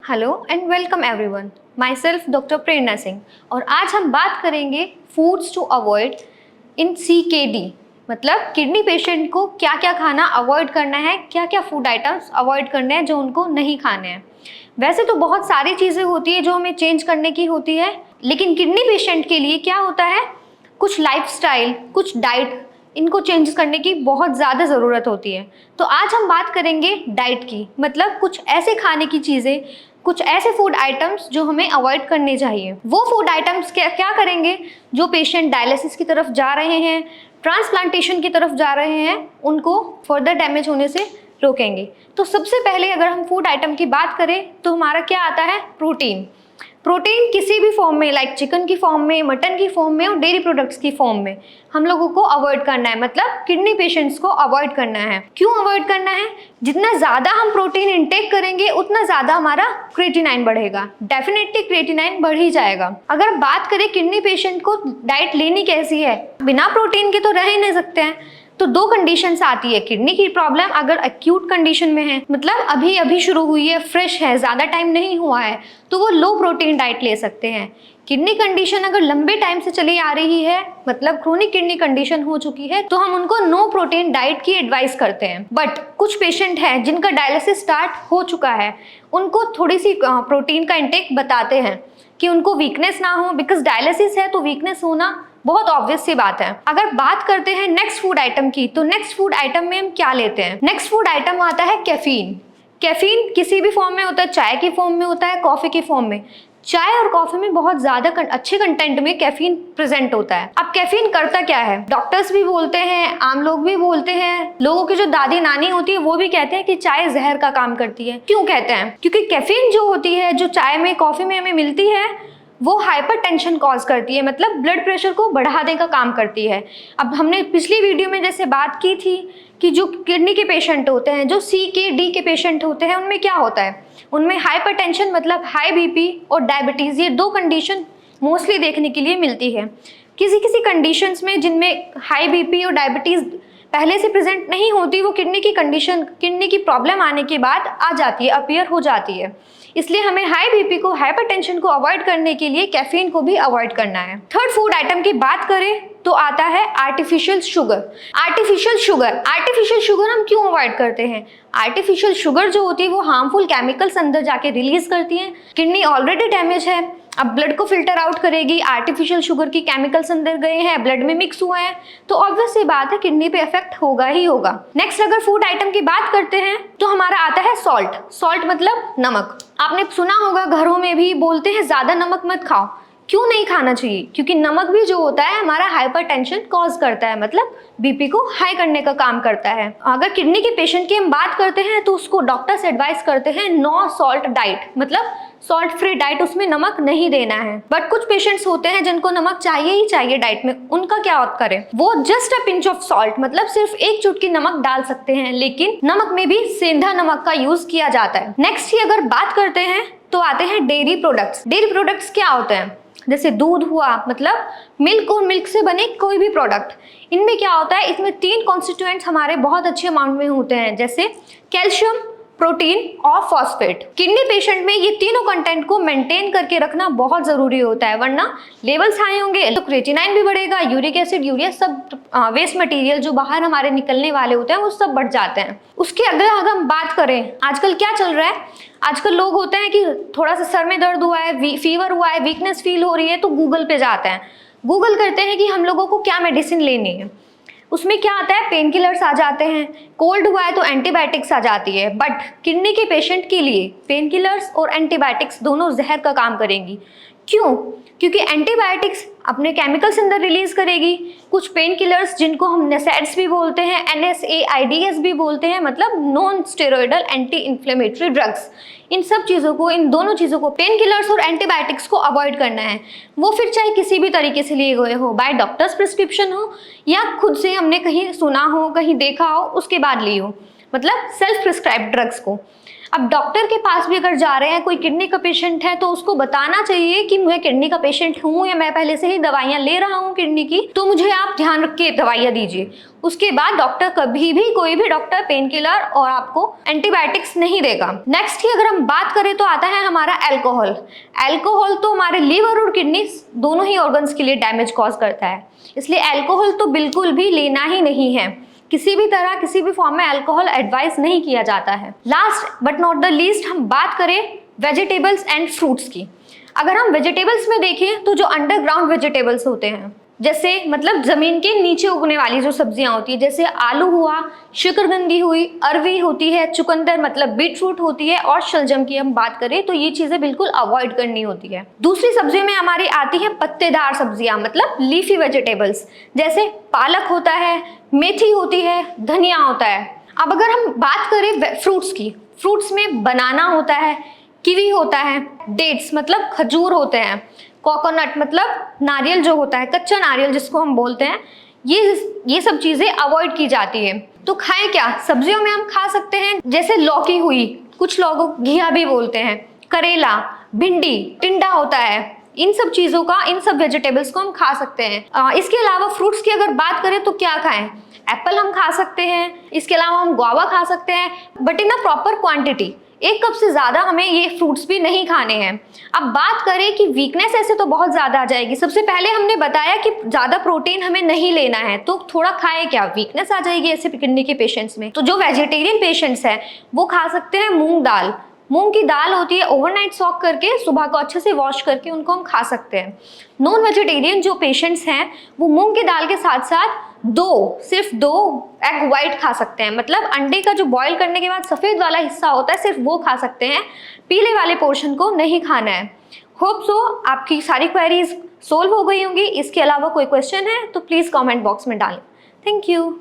Hello and welcome everyone. My self doctor प्रेरणा सिंह और आज हम बात करेंगे foods to avoid in CKD, मतलब किडनी पेशेंट को क्या क्या खाना अवॉइड करना है, क्या क्या फूड आइटम्स अवॉइड करने हैं जो उनको नहीं खाने हैं। वैसे तो बहुत सारी चीज़ें होती है जो हमें चेंज करने की होती है, लेकिन किडनी पेशेंट के लिए क्या होता है, कुछ लाइफस्टाइल, कुछ डाइट, इनको चेंज करने की बहुत ज़्यादा ज़रूरत होती है। तो आज हम बात करेंगे डाइट की, मतलब कुछ ऐसे खाने की चीज़ें, कुछ ऐसे फूड आइटम्स जो हमें अवॉइड करने चाहिए। वो फूड आइटम्स क्या क्या करेंगे जो पेशेंट डायलिसिस की तरफ जा रहे हैं, ट्रांसप्लांटेशन की तरफ जा रहे हैं, उनको फर्दर डैमेज होने से रोकेंगे। तो सबसे पहले अगर हम फूड आइटम की बात करें तो हमारा क्या आता है, प्रोटीन। प्रोटीन किसी भी फॉर्म में, लाइक चिकन की फॉर्म में, मटन की फॉर्म में और डेयरी प्रोडक्ट्स की फॉर्म में हम लोगों को अवॉइड करना है, मतलब किडनी पेशेंट्स को अवॉइड करना है। क्यों अवॉइड करना है? जितना ज़्यादा हम प्रोटीन इंटेक करेंगे उतना ज़्यादा हमारा क्रेटिनाइन बढ़ेगा, डेफिनेटली क्रेटिनाइन बढ़ ही जाएगा। अगर बात करें किडनी पेशेंट को डाइट लेनी कैसी है, बिना प्रोटीन के तो रह ही नहीं सकते हैं। तो दो कंडीशंस आती है। किडनी की प्रॉब्लम अगर एक्यूट कंडीशन में है, मतलब अभी अभी शुरू हुई है, फ्रेश है, ज़्यादा टाइम नहीं हुआ है, तो वो लो प्रोटीन डाइट ले सकते हैं। किडनी कंडीशन अगर लंबे टाइम से चली आ रही है, मतलब क्रोनिक किडनी कंडीशन हो चुकी है, तो हम उनको नो प्रोटीन डाइट की एडवाइस करते हैं। बट कुछ पेशेंट हैं जिनका डायलिसिस स्टार्ट हो चुका है, उनको थोड़ी सी प्रोटीन का इंटेक बताते हैं कि उनको वीकनेस ना हो, बिकॉज डायलिसिस है तो वीकनेस होना बहुत ऑब्वियस सी बात है। अगर बात करते हैं नेक्स्ट फूड आइटम की, तो नेक्स्ट फूड आइटम में हम क्या लेते हैं? नेक्स्ट फूड आइटम आता है कैफीन। कैफीन किसी भी फॉर्म में होता है, चाय की फॉर्म में होता है, कॉफी की फॉर्म में। चाय और कॉफी में बहुत ज्यादा अच्छे कंटेंट में कैफीन प्रेजेंट होता है। अब कैफीन करता क्या है? डॉक्टर्स भी बोलते हैं, आम लोग भी बोलते हैं, लोगों की जो दादी नानी होती है वो भी कहते हैं कि चाय जहर का काम करती है। क्यों कहते हैं? क्योंकि कैफीन जो होती है, जो चाय में, कॉफी में हमें मिलती है, वो हाइपरटेंशन कॉज करती है, मतलब ब्लड प्रेशर को बढ़ाने का काम करती है। अब हमने पिछली वीडियो में जैसे बात की थी कि जो किडनी के पेशेंट होते हैं, जो CKD के पेशेंट होते हैं, उनमें क्या होता है, उनमें हाइपरटेंशन मतलब हाई BP और डायबिटीज़, ये दो कंडीशन मोस्टली देखने के लिए मिलती है। किसी किसी कंडीशंस में जिनमें हाई BP और डायबिटीज़ पहले से प्रेजेंट नहीं होती, वो किडनी की कंडीशन, किडनी की प्रॉब्लम आने के बाद आ जाती है, अपीयर हो जाती है। इसलिए हमें हाई BP को, हाइपरटेंशन को अवॉइड करने के लिए कैफीन को भी अवॉइड करना है। थर्ड फूड आइटम की बात करें तो आता है आर्टिफिशियल शुगर। आर्टिफिशियल शुगर हम क्यों अवॉइड करते हैं? आर्टिफिशियल शुगर जो होती है वो हार्मफुल केमिकल्स अंदर जाके रिलीज करती है। किडनी ऑलरेडी डैमेज है, अब ब्लड को फिल्टर आउट करेगी, आर्टिफिशियल शुगर की केमिकल्स अंदर गए हैं, ब्लड में मिक्स हुए हैं, तो ऑब्वियस सी बात है किडनी पे इफेक्ट होगा ही होगा। नेक्स्ट अगर फूड आइटम की बात करते हैं तो हमारा आता है सॉल्ट। सॉल्ट मतलब नमक। आपने सुना होगा, घरों में भी बोलते हैं ज्यादा नमक मत खाओ। क्यों नहीं खाना चाहिए? क्योंकि नमक भी जो होता है हमारा हाइपरटेंशन कॉज करता है, मतलब BP को हाई करने का काम करता है। अगर किडनी के पेशेंट की हम बात करते हैं तो उसको डॉक्टर्स एडवाइस करते हैं नो सॉल्ट डाइट, मतलब सॉल्ट फ्री डाइट, उसमें नमक नहीं देना है। बट कुछ पेशेंट्स होते हैं जिनको नमक चाहिए ही चाहिए डाइट में, उनका क्या करें? वो just a pinch of salt, मतलब सिर्फ एक चुटकी नमक डाल सकते हैं, लेकिन नमक में भी सेंधा नमक का यूज किया जाता है। नेक्स्ट ही अगर बात करते हैं तो आते हैं डेयरी प्रोडक्ट्स। डेयरी प्रोडक्ट्स क्या होते हैं? जैसे दूध हुआ, मतलब मिल्क और मिल्क से बने कोई भी प्रोडक्ट। इनमें क्या होता है, इसमें 3 कॉन्स्टिट्यूएंट्स हमारे बहुत अच्छे अमाउंट में होते हैं, जैसे कैल्शियम, प्रोटीन और फॉस्फेट। किडनी पेशेंट में ये तीनों कंटेंट को मेंटेन करके रखना बहुत जरूरी होता है, वरना लेवल्स हाई होंगे तो क्रेटिनाइन भी बढ़ेगा, यूरिक एसिड, यूरिया, सब वेस्ट मटेरियल जो बाहर हमारे निकलने वाले होते हैं वो सब बढ़ जाते हैं। उसके अगर हम बात करें, आजकल क्या चल रहा है, आजकल लोग होते हैं कि थोड़ा सा सर में दर्द हुआ है, फीवर हुआ है, वीकनेस फील हो रही है, तो गूगल पे जाते हैं, गूगल करते हैं कि हम लोगों को क्या मेडिसिन लेनी है। उसमें क्या आता है, पेन किलर्स आ जाते हैं, कोल्ड हुआ है तो एंटीबायोटिक्स आ जाती है। बट किडनी के पेशेंट के लिए पेन किलर्स और एंटीबायोटिक्स दोनों जहर का काम करेंगी। क्यों? क्योंकि एंटीबायोटिक्स अपने केमिकल्स अंदर रिलीज करेगी, कुछ पेन किलर्स जिनको हम NSAIDs भी बोलते हैं, NSAIDs भी बोलते हैं, मतलब non steroidal anti inflammatory drugs, इन सब चीज़ों को, इन दोनों चीज़ों को, पेन किलर्स और एंटीबायोटिक्स को अवॉइड करना है। वो फिर चाहे किसी भी तरीके से लिए गए हो, बाय डॉक्टर्स प्रिस्क्रिप्शन हो या खुद से हमने कहीं सुना हो, कहीं देखा हो, उसके बाद ली हो, मतलब सेल्फ प्रिस्क्राइब्ड ड्रग्स को। अब डॉक्टर के पास भी अगर जा रहे हैं, कोई किडनी का पेशेंट है, तो उसको बताना चाहिए कि मैं किडनी का पेशेंट हूँ या मैं पहले से ही दवाइयाँ ले रहा हूँ किडनी की, तो मुझे आप ध्यान रख के दवाइयाँ दीजिए। उसके बाद डॉक्टर कभी भी, कोई भी डॉक्टर पेन किलर और आपको एंटीबायोटिक्स नहीं देगा। नेक्स्ट की अगर हम बात करें तो आता है हमारा अल्कोहल। अल्कोहल तो हमारे लीवर और किडनी दोनों ही ऑर्गन्स के लिए डैमेज कॉज करता है, इसलिए अल्कोहल तो बिल्कुल भी लेना ही नहीं है। किसी भी तरह, किसी भी फॉर्म में अल्कोहल एडवाइस नहीं किया जाता है। Last but not the least हम बात करें वेजिटेबल्स एंड फ्रूट्स की। अगर हम वेजिटेबल्स में देखें तो जो अंडरग्राउंड वेजिटेबल्स होते हैं, जैसे मतलब जमीन के नीचे उगने वाली जो सब्जियां होती है, जैसे आलू हुआ, शकरकंदी हुई, अरवी होती है, चुकंदर मतलब बीटरूट होती है, और शलजम की हम बात करें तो ये चीजें बिल्कुल अवॉइड करनी होती है। दूसरी सब्जियों में हमारी आती है पत्तेदार सब्जियां, मतलब लीफी वेजिटेबल्स, जैसे पालक होता है, मेथी होती है, धनिया होता है। अब अगर हम बात करें फ्रूट्स की, फ्रूट्स में बनाना होता है, कीवी होता है, डेट्स मतलब खजूर होते हैं, कोकोनट मतलब नारियल जो होता है, कच्चा नारियल जिसको हम बोलते हैं, ये सब चीजें अवॉइड की जाती है। तो खाएं क्या? सब्जियों में हम खा सकते हैं जैसे लौकी हुई, कुछ लोग घिया भी बोलते हैं, करेला, भिंडी, टिंडा होता है, इन सब चीजों का, इन सब वेजिटेबल्स को हम खा सकते हैं। इसके अलावा फ्रूट्स की अगर बात करें तो क्या खाएं? एप्पल हम खा सकते हैं, इसके अलावा हम गुआवा खा सकते हैं, but in a proper quantity. 1 cup से ज़्यादा हमें ये फ्रूट्स भी नहीं खाने हैं। अब बात करें कि वीकनेस ऐसे तो बहुत ज़्यादा आ जाएगी। सबसे पहले हमने बताया कि ज़्यादा प्रोटीन हमें नहीं लेना है, तो थोड़ा खाए क्या, वीकनेस आ जाएगी ऐसे किडनी के पेशेंट्स में। तो जो वेजिटेरियन पेशेंट्स हैं वो खा सकते हैं मूंग दाल। मूंग की दाल होती है, ओवरनाइट सॉक करके सुबह को अच्छे से वॉश करके उनको हम खा सकते हैं। नॉन वेजिटेरियन जो पेशेंट्स हैं वो मूंग की दाल के साथ साथ सिर्फ दो एग वाइट खा सकते हैं, मतलब अंडे का जो बॉईल करने के बाद सफ़ेद वाला हिस्सा होता है सिर्फ वो खा सकते हैं, पीले वाले पोर्शन को नहीं खाना है। होप सो आपकी सारी क्वेरीज सोल्व हो गई होंगी। इसके अलावा कोई क्वेश्चन है तो प्लीज़ कमेंट बॉक्स में डालें। Thank you.